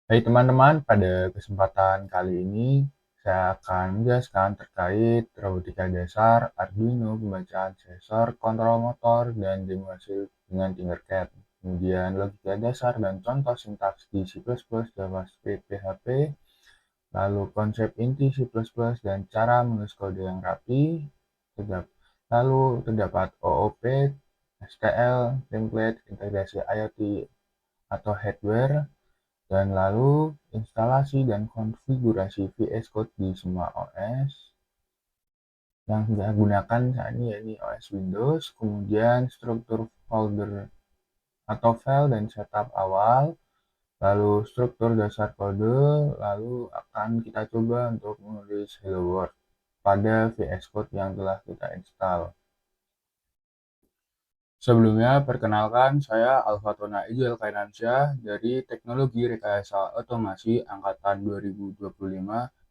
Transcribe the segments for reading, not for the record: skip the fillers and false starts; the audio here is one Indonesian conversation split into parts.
Hai teman-teman, pada kesempatan kali ini saya akan menjelaskan terkait robotika dasar, Arduino, pembacaan sensor, kontrol motor, dan demo hasil dengan Tinkercad. Kemudian logika dasar dan contoh sintaks di C++, JavaScript, PHP, lalu konsep inti C++ dan cara menulis kode yang rapi, lalu terdapat OOP, STL, template, integrasi IoT atau hardware, dan lalu instalasi dan konfigurasi VS Code di semua OS yang kita gunakan saat ini yaitu OS Windows, kemudian struktur folder atau file dan setup awal, lalu struktur dasar kode, lalu akan kita coba untuk menulis Hello World pada VS Code yang telah kita install. Sebelumnya, perkenalkan saya Alfatona Ijal Kainansyah dari Teknologi Rekayasa Otomasi Angkatan 2025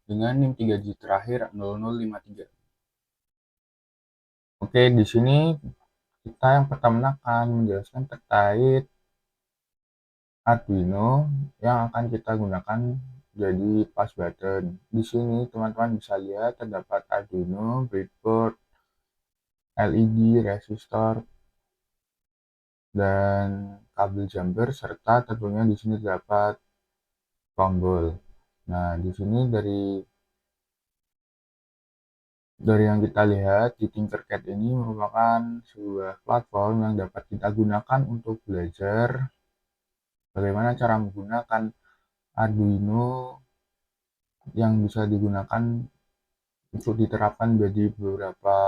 dengan NIM 3 digit terakhir 0053. Oke, di sini kita yang pertama akan menjelaskan terkait Arduino yang akan kita gunakan jadi push button. Di sini teman-teman bisa lihat terdapat Arduino, breadboard, LED, resistor, dan kabel jumper serta tentunya di sini terdapat tombol. Nah, di sini dari yang kita lihat di Tinkercad ini merupakan sebuah platform yang dapat kita gunakan untuk belajar bagaimana cara menggunakan Arduino yang bisa digunakan untuk diterapkan jadi beberapa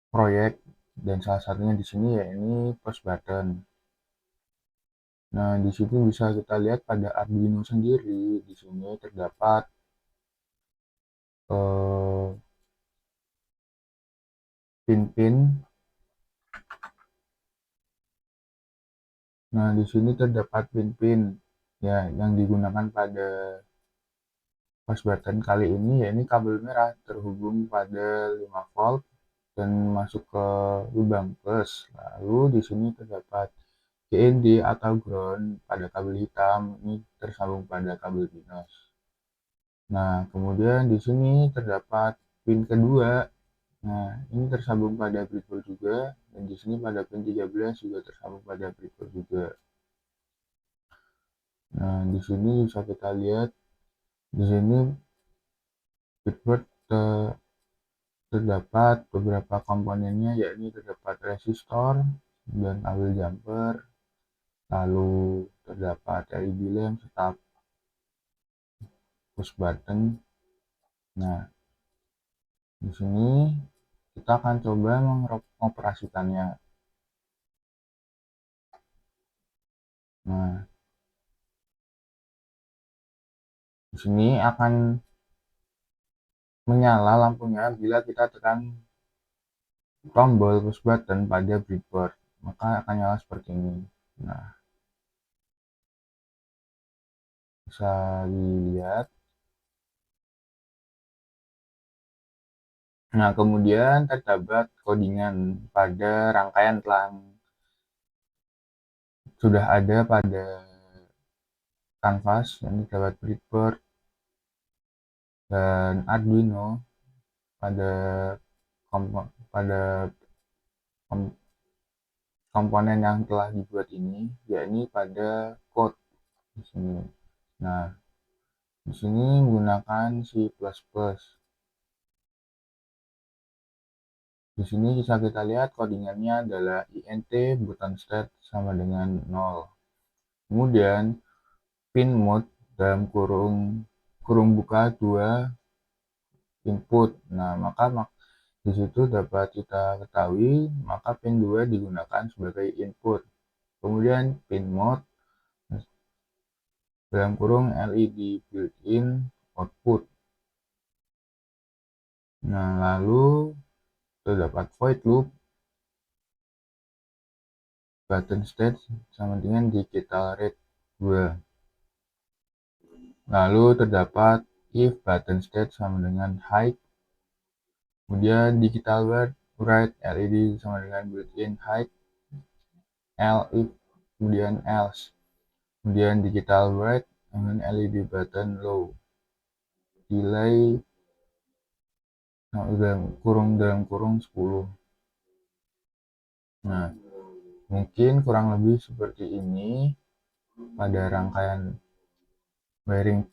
proyek, dan salah satunya di sini yaitu push button. Nah, di situ bisa kita lihat pada Arduino sendiri di sini terdapat eh, pin-pin. Nah, di sini terdapat pin-pin ya yang digunakan pada push button kali ini, yaitu kabel merah terhubung pada 5 volt dan masuk ke lubang plus. Lalu di sini terdapat GND atau ground pada kabel hitam, ini tersambung pada kabel minus. Nah, kemudian di sini terdapat pin kedua. Nah, ini tersambung pada breadboard juga, dan di sini pada pin 13 juga tersambung pada breadboard juga. Nah, di sini bisa kita lihat di sini breadboard terdapat beberapa komponennya, yakni terdapat resistor dan kabel jumper, lalu terdapat LED lamp serta push button. Nah, di sini kita akan coba mengoperasikannya. Nah, di sini akan menyala lampunya bila kita tekan tombol push button pada breadboard, maka akan nyala seperti ini. Nah, bisa dilihat. Nah, kemudian terdapat codingan pada rangkaian telang sudah ada pada kanvas, yang terdapat breadboard dan Arduino pada pada komponen yang telah dibuat ini, yakni pada code di sini. Nah, di sini menggunakan C++. Di sini bisa kita lihat codingannya adalah int button state sama dengan 0. Kemudian pin mode dalam kurung buka 2 input. Nah, maka di situ dapat kita ketahui maka pin 2 digunakan sebagai input. Kemudian pin mode dalam kurung LED built-in output. Nah, lalu terdapat void loop button state sama dengan digital read 2. Lalu terdapat if button state sama dengan height. Kemudian digital write LED sama dengan built-in height L if, kemudian else. Kemudian digital bright dengan LED button low, delay dalam kurung 10. Nah, mungkin kurang lebih seperti ini pada rangkaian wiring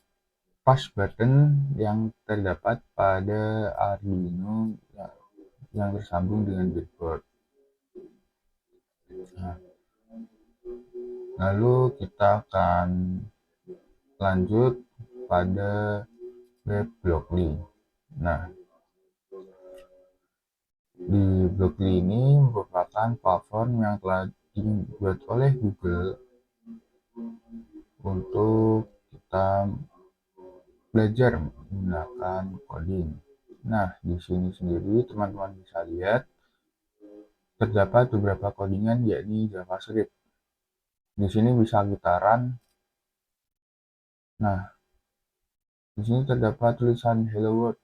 push button yang terdapat pada Arduino yang tersambung dengan breadboard. Nah, lalu kita akan lanjut pada web Blockly. Nah, di Blockly ini merupakan platform yang telah dibuat oleh Google untuk kita belajar menggunakan coding. Nah, di sini sendiri teman-teman bisa lihat terdapat beberapa codingan yakni JavaScript. Di sini bisa kita run. Nah, di sini terdapat tulisan Hello World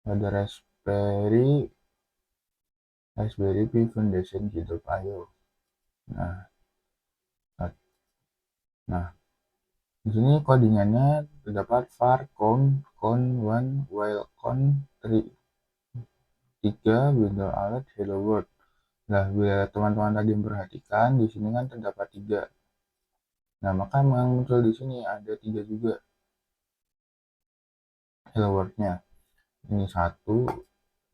pada Raspberry Pi Foundation GitHub.io. Nah, nah, di sini codingannya terdapat var count 1 while count 3 window alert hello world. Nah, bila teman-teman tadi memperhatikan di sini kan terdapat 3. Nah, maka yang muncul di sini ada 3 juga hello world-nya. Ini 1,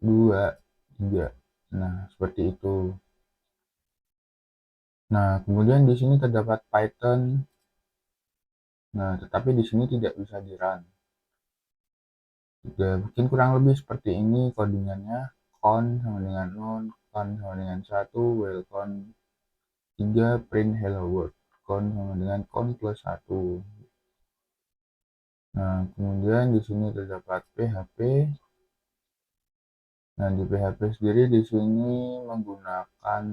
2, 3. Nah, seperti itu. Nah, kemudian di sini terdapat Python. Nah, tetapi di sini tidak bisa di-run. Ya, mungkin kurang lebih seperti ini codingannya. Count sama dengan 0, count sama dengan 1, while count 3, print hello world. Count sama dengan count plus 1. Nah, kemudian di sini terdapat PHP. Nah, di PHP sendiri di sini menggunakan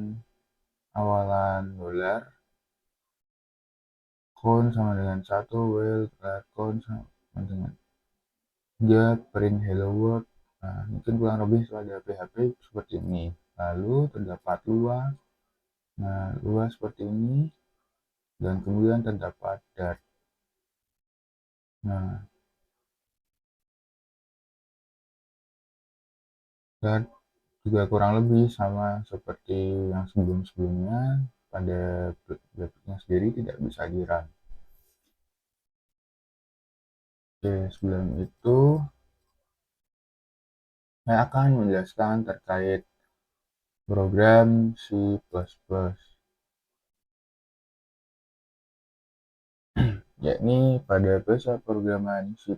awalan $, count sama dengan 1, while count sama dengan 3, print hello world. Nah, mungkin kurang lebih pada PHP seperti ini. Lalu terdapat luas. Nah, luas seperti ini. Dan kemudian terdapat Dart. Nah, Dart juga kurang lebih sama seperti yang sebelum-sebelumnya. Pada grafiknya sendiri tidak bisa di-run. Oke, sebelum itu saya akan menjelaskan terkait program C++. Yakni pada bahasa programan C++,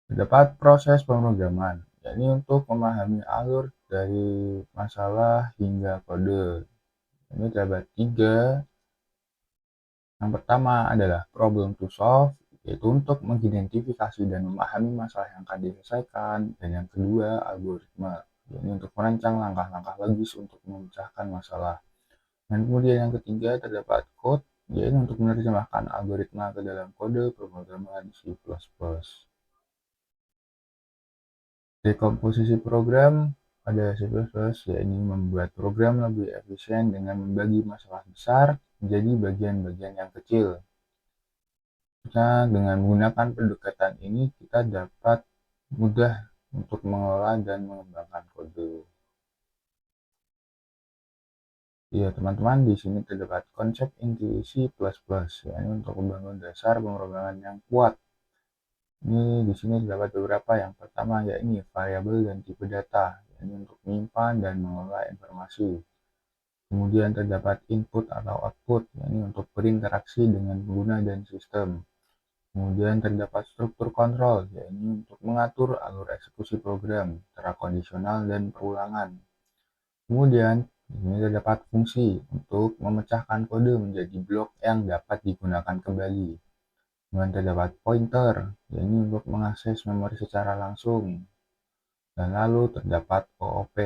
terdapat proses pemrograman, yakni untuk memahami alur dari masalah hingga kode. Ini terdapat 3. Yang pertama adalah problem to solve, yaitu untuk mengidentifikasi dan memahami masalah yang akan diselesaikan. Dan yang kedua, algoritma, yaitu untuk merancang langkah-langkah logis untuk memecahkan masalah. Dan kemudian yang ketiga terdapat code, yaitu untuk menerjemahkan algoritma ke dalam kode pemrograman C++. Dekomposisi program pada C++ yakni membuat program lebih efisien dengan membagi masalah besar menjadi bagian-bagian yang kecil. Dengan menggunakan pendekatan ini kita dapat mudah untuk mengelola dan mengembangkan kode. Ya, teman-teman, di sini terdapat konsep inti C++, yakni untuk membangun dasar pemrograman yang kuat. Ini di sini terdapat beberapa. Yang pertama yakni variabel dan tipe data, yakni untuk menyimpan dan mengelola informasi. Kemudian terdapat input atau output, yakni untuk berinteraksi dengan pengguna dan sistem. Kemudian terdapat struktur kontrol, yakni untuk mengatur alur eksekusi program, secara kondisional dan perulangan. Kemudian di sini terdapat fungsi untuk memecahkan kode menjadi blok yang dapat digunakan kembali. Kemudian terdapat pointer, yakni untuk mengakses memori secara langsung. Dan lalu terdapat OOP,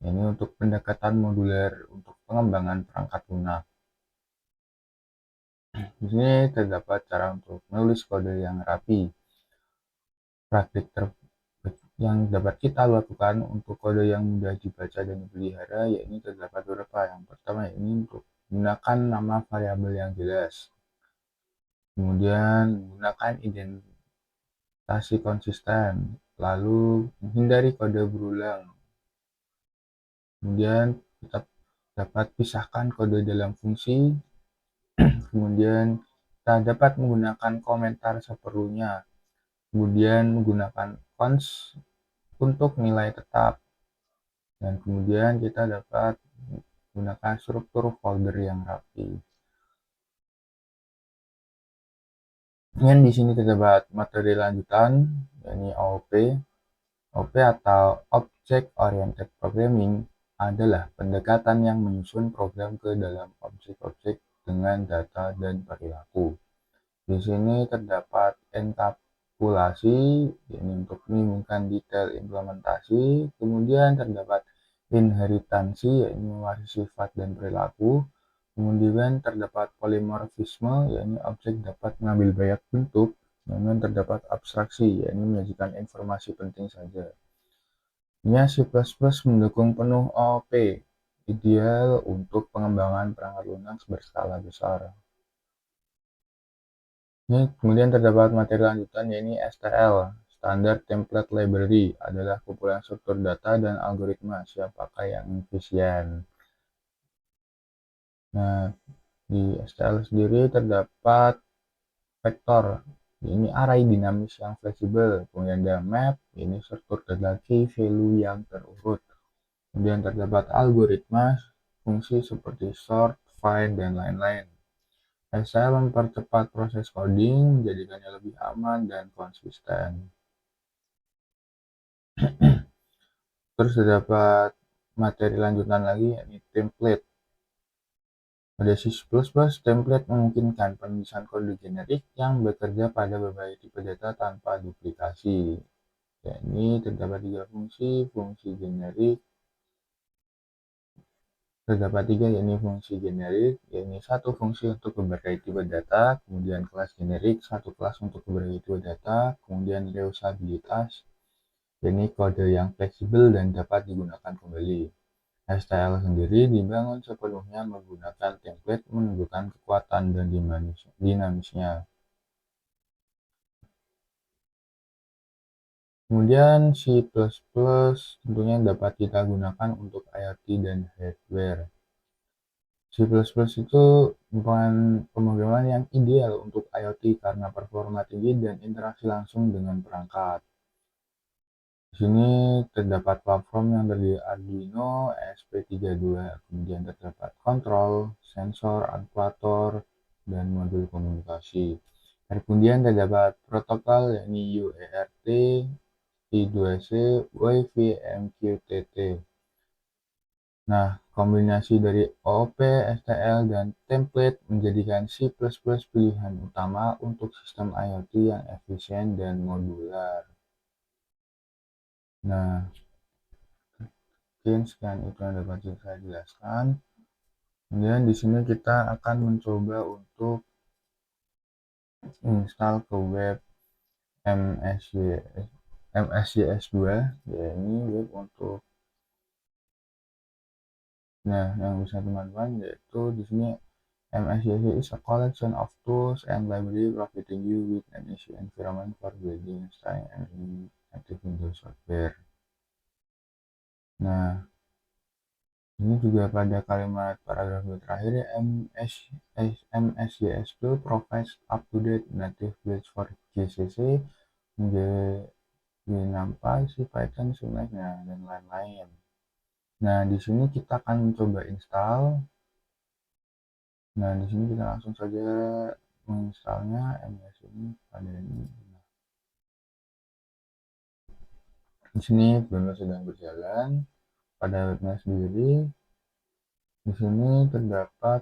yakni untuk pendekatan moduler untuk pengembangan perangkat lunak. Di sini terdapat cara untuk menulis kode yang rapi. Yang dapat kita lakukan untuk kode yang mudah dibaca dan dipelihara, yakni terdapat beberapa. Yang pertama, ini untuk gunakan nama variabel yang jelas. Kemudian gunakan identasi konsisten, lalu menghindari kode berulang. Kemudian kita dapat pisahkan kode dalam fungsi. Kemudian kita dapat menggunakan komentar seperlunya. Kemudian menggunakan cons untuk nilai tetap. Dan kemudian kita dapat menggunakan struktur folder yang rapi. Kemudian di sini terdapat materi lanjutan, yakni OOP. OP atau Object Oriented Programming adalah pendekatan yang menyusun program ke dalam objek-objek dengan data dan perilaku. Di sini terdapat enkapsulasi, yakni untuk menyembunyikan detail implementasi. Kemudian terdapat inheritansi, yakni mewarisi sifat dan perilaku. Kemudian terdapat polimorfisme, yakni objek dapat mengambil banyak bentuk. Kemudian terdapat abstraksi, yakni menyajikan informasi penting saja. C++ mendukung penuh OOP, ideal untuk pengembangan perangkat lunak berskala besar. Kemudian terdapat materi lanjutan, yakni STL, Standard Template Library, adalah kumpulan struktur data dan algoritma siap pakai yang efisien. Nah, di STL sendiri terdapat vektor, ini array dinamis yang fleksibel. Kemudian ada map, ini struktur data key value yang terurut. Kemudian terdapat algoritma, fungsi seperti sort, find, dan lain-lain. STL mempercepat proses coding, menjadikannya lebih aman dan konsisten. Terus terdapat materi lanjutan lagi, yakni template. Pada C++, template memungkinkan penulisan kode generik yang bekerja pada berbagai tipe data tanpa duplikasi. Yakni terdapat 3 fungsi generik. Terdapat 3, yakni fungsi generik, yakni 1 fungsi untuk berbagai tipe data, kemudian kelas generik, 1 kelas untuk berbagai tipe data, kemudian reusabilitas, yakni kode yang fleksibel dan dapat digunakan kembali. STL sendiri dibangun sepenuhnya menggunakan template menunjukkan kekuatan dan dinamisnya. Kemudian C++ tentunya dapat kita gunakan untuk IoT dan hardware. C++ itu merupakan pemrograman yang ideal untuk IoT karena performa tinggi dan interaksi langsung dengan perangkat. Di sini terdapat platform yang terdiri Arduino ESP32, kemudian terdapat kontrol, sensor, aktuator, dan modul komunikasi. Kemudian terdapat protokol yakni UART, I2C, Wi-Fi, MQTT. Nah, kombinasi dari OOP, STL, dan template menjadikan C++ pilihan utama untuk sistem IoT yang efisien dan modular. Nah, mungkin sekian itu yang dapat saya jelaskan. Kemudian di sini kita akan mencoba untuk install ke web MSJS2, ya ini web untuk. Nah, yang bisa teman-teman yaitu di sini MSJS is a collection of tools and library providing you with an easy environment for building, installing, and running native Windows software. Nah, ini juga pada kalimat paragraf terakhir, MSJS2 provides up-to-date native builds for GCC, NumPy, Python, Sumac, dan lain-lain. Nah, di sini kita akan mencoba install. Nah, di sini kita langsung saja menginstalnya MS ini pada ini. Di sini benar sedang berjalan. Pada webnya sendiri, di sini terdapat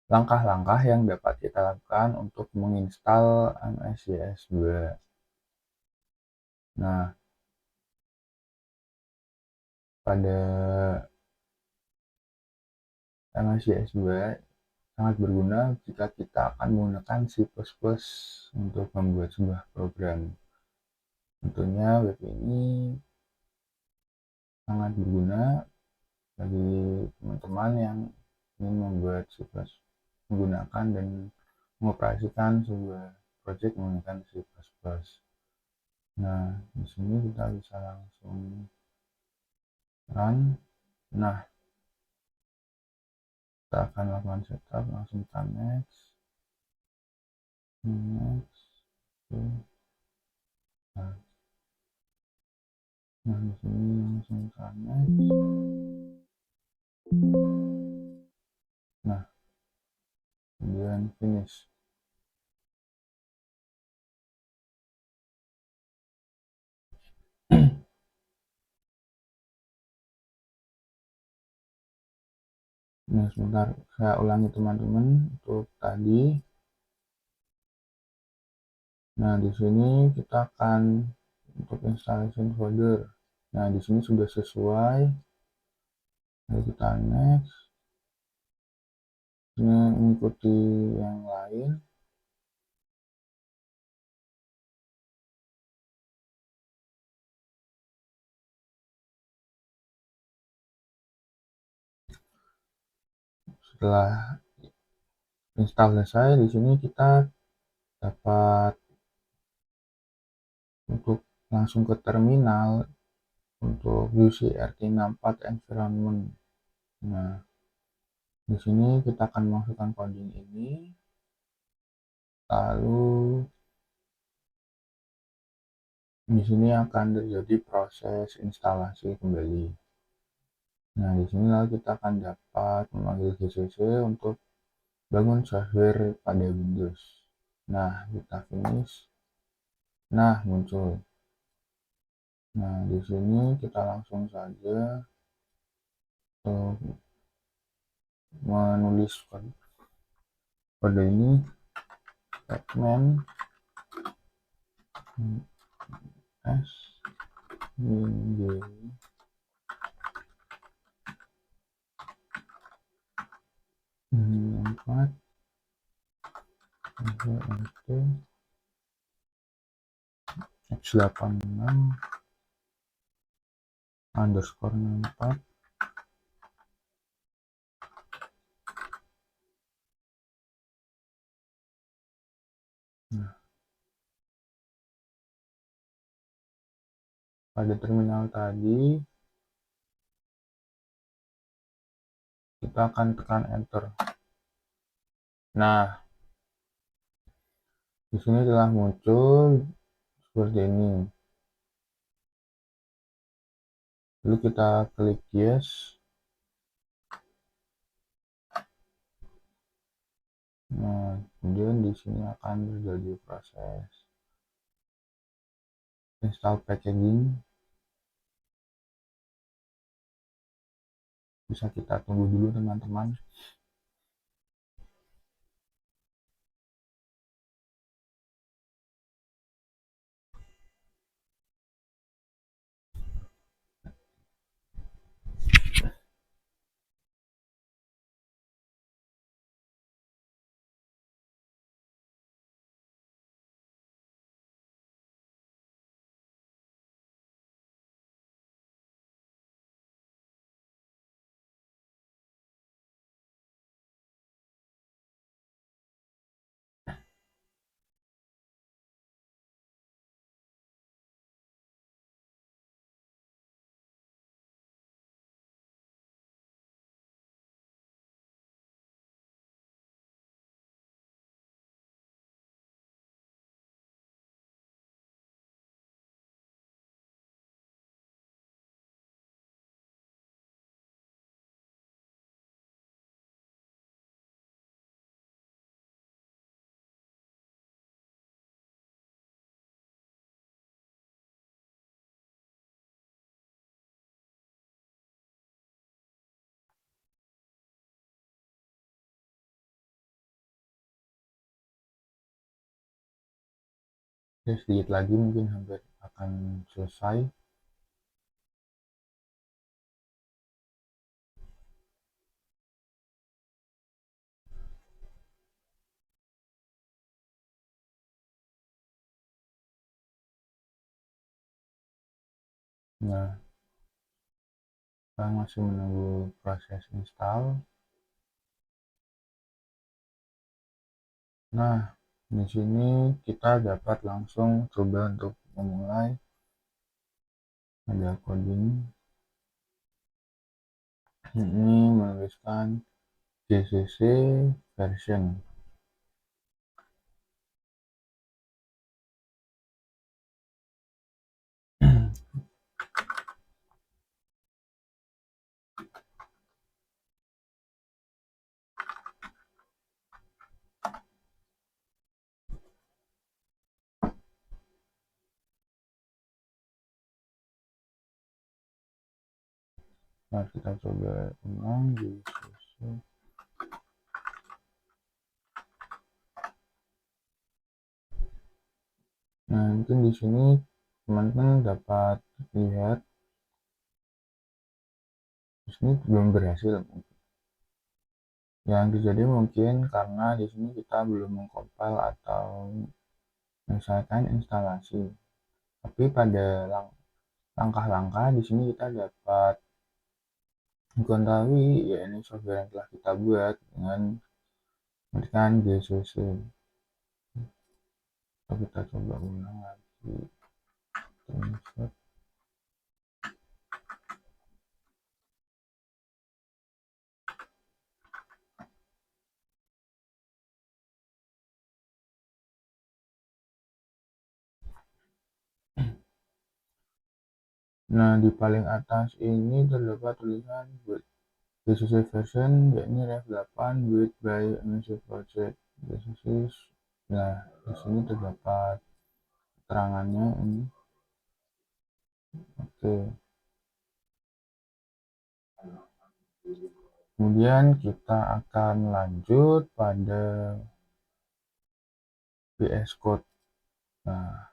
langkah-langkah yang dapat kita lakukan untuk menginstal MSJS2. Nah, pada MSJS2 sangat berguna jika kita akan menggunakan C++ untuk membuat sebuah program. Tentunya web ini sangat berguna bagi teman-teman yang ingin membuat C++ menggunakan dan mengoperasikan sebuah project menggunakan C++. Nah, di sini kita bisa langsung run. Nah, kita akan lakukan setup, langsung kita next. Nah, di sini langsung kita next. Nah, kemudian finish. Nah, sebentar saya ulangi teman-teman untuk tadi. Nah, di sini kita akan untuk installation folder. Nah, di sini sudah sesuai. Lalu kita next. Ini mengikuti yang lain. Setelah install selesai, di sini kita dapat untuk langsung ke terminal untuk UCRT64 environment. Nah, di sini kita akan masukkan coding ini, lalu di sini akan terjadi proses instalasi kembali. Nah, di sini lalu kita akan dapat memanggil GCC untuk bangun software pada Windows. Nah, kita finish. Nah, muncul. Nah, di sini kita langsung saja menulis kode ini, statement s min j 4 rt x86 underscore 64. Nah, pada terminal tadi kita akan tekan enter. Nah, di sini telah muncul seperti ini. Lalu kita klik yes. Nah, kemudian di sini akan terjadi proses install packaging. Bisa kita tunggu dulu teman-teman. Oke, sedikit lagi mungkin hampir akan selesai. Nah, kita masih menunggu proses install. Nah, di sini kita dapat langsung coba untuk memulai. Ada coding. Ini menuliskan GCC version. Nah, kita coba ulang GCC. Nah, mungkin di sini teman-teman dapat lihat di sini belum berhasil. Yang terjadi mungkin karena di sini kita belum mengcompile atau menyelesaikan instalasi. Tapi pada langkah-langkah di sini kita dapat mengetahui ya ini software yang telah kita buat dengan menggunakan GCC. Kita coba ulang lagi. Nah, di paling atas ini terdapat tulisan GCC version, yakni Rev 8 built by MSC Project. GCC. Nah, di sini terdapat keterangannya ini. Oke. Kemudian kita akan lanjut pada VS Code. Nah,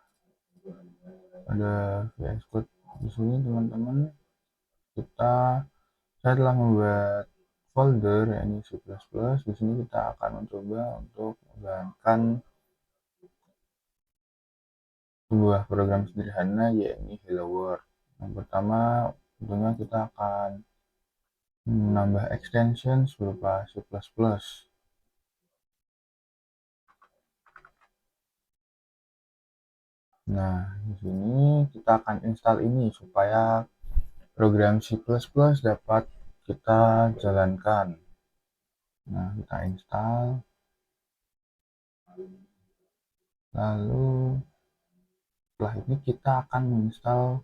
pada VS Code di sini teman-teman saya telah membuat folder yakni C++. Di sini kita akan mencoba untuk menjalankan sebuah program sederhana yakni Hello World. Yang pertama tentunya kita akan menambah extension berupa C++. Nah, di sini kita akan install ini supaya program C++ dapat kita jalankan. Nah, kita install. Lalu setelah ini kita akan menginstal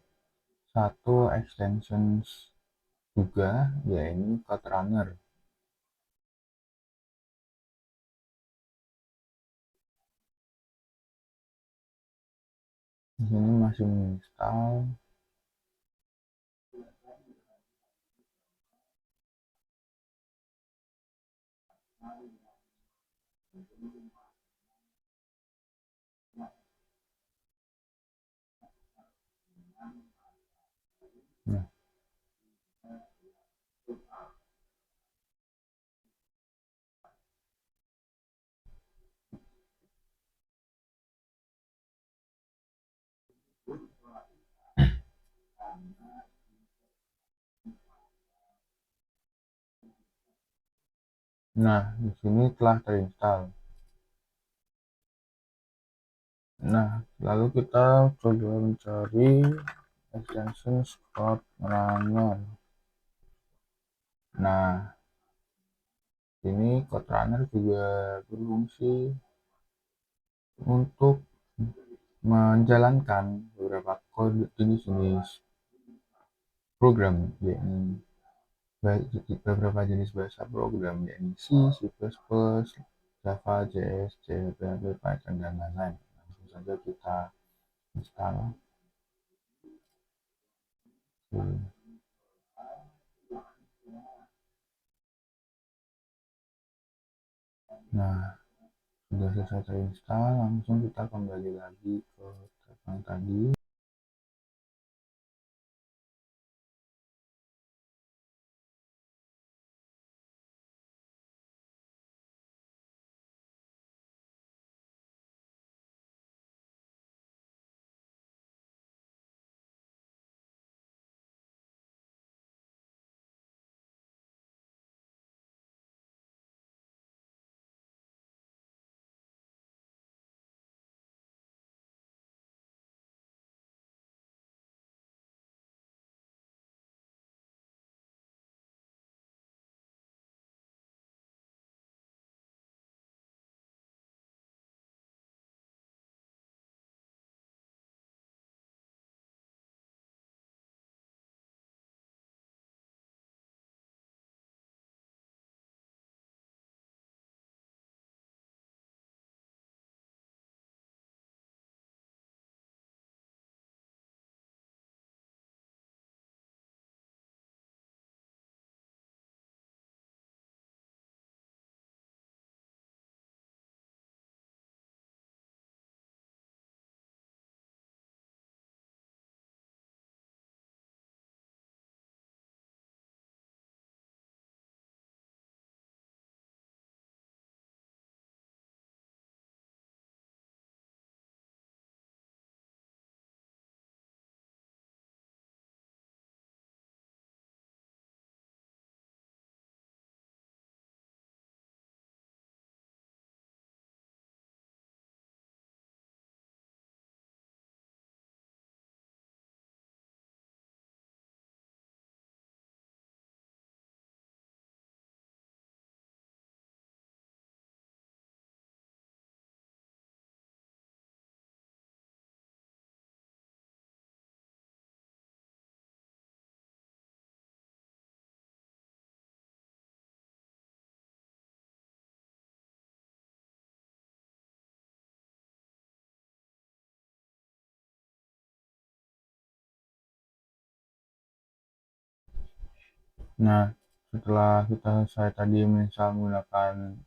satu extensions juga, yaitu CodeRunner. Di sini masih menginstal. Nah, di sini telah terinstall. Nah, lalu kita coba mencari extension CodeRunner. Nah, ini CodeRunner juga berfungsi untuk menjalankan beberapa kode jenis-jenis program, yakni beberapa jenis bahasa program, yakni C, C++, Java, JS, PHP, Python, dan lain-lain. Langsung saja kita install. Nah, sudah selesai terinstall, langsung kita kembali lagi ke tab yang tadi. Nah, setelah kita selesai tadi menginstal menggunakan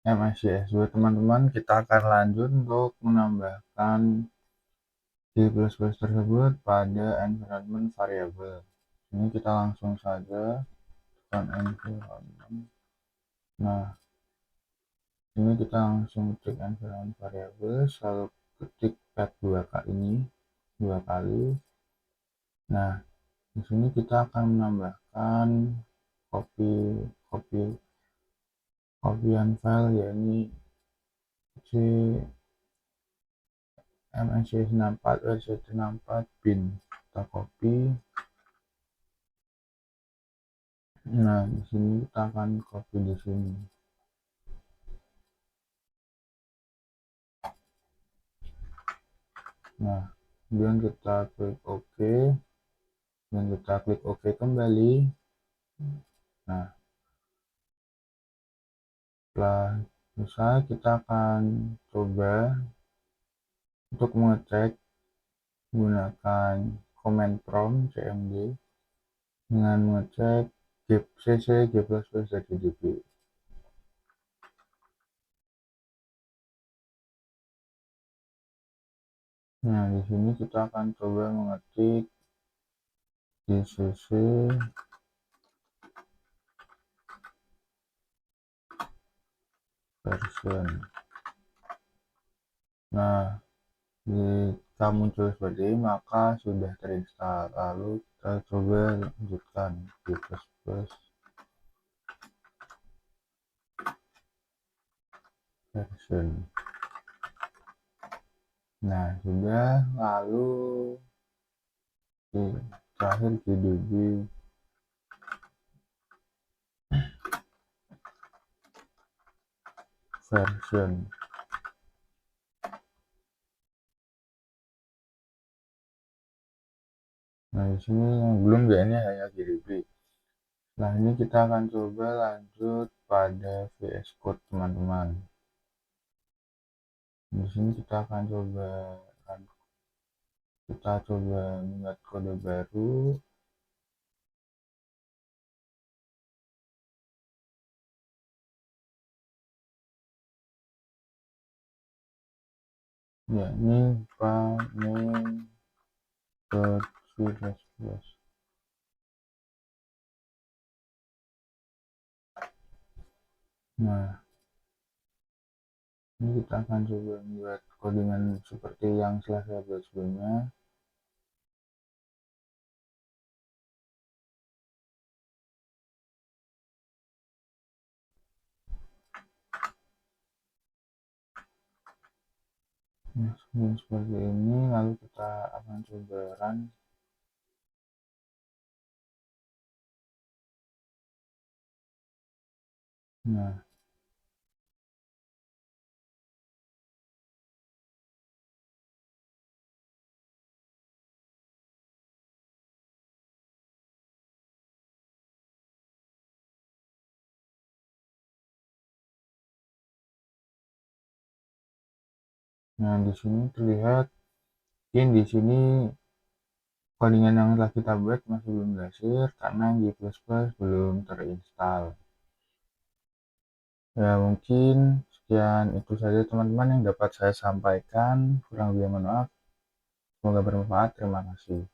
MSCSW teman-teman, kita akan lanjut untuk menambahkan C++ tersebut pada environment variable. Ini kita langsung saja tekan environment. Nah, ini kita langsung ketik environment variable, lalu ketik pad 2 kali. Nah, di sini kita akan menambahkan copy copy copyan file, yakni msc64 rct64 bin. Kita copy. Nah, di sini kita akan copy di sini. Nah, kemudian kita klik OK dan kita klik OK kembali. Nah, setelah selesai kita akan coba untuk mengecek menggunakan command prompt cmd dengan mengecek cc g++ dan gdb. Nah, di sini kita akan coba mengetik gcc version. Nah, jika muncul seperti ini maka sudah terinstall. Lalu kita coba lanjutkan G++ version. Nah, sudah. Lalu terakhir gdb version. Nah, di sini yang belum ya, ini hanya gdb. Nah, ini kita akan coba lanjut pada VS Code teman-teman. Di sini kita akan coba membuat kode baru. Ya, ini main.c++. Nah, ini kita akan coba membuat codingan seperti yang telah saya buat sebelumnya. Nah, seperti ini, lalu kita akan coba run. Nah, di sini terlihat di sini codingan yang telah kita buat masih belum berhasil karena G++ belum terinstall. Ya, mungkin sekian itu saja teman-teman yang dapat saya sampaikan. Kurang lebih mohon maaf. Semoga bermanfaat. Terima kasih.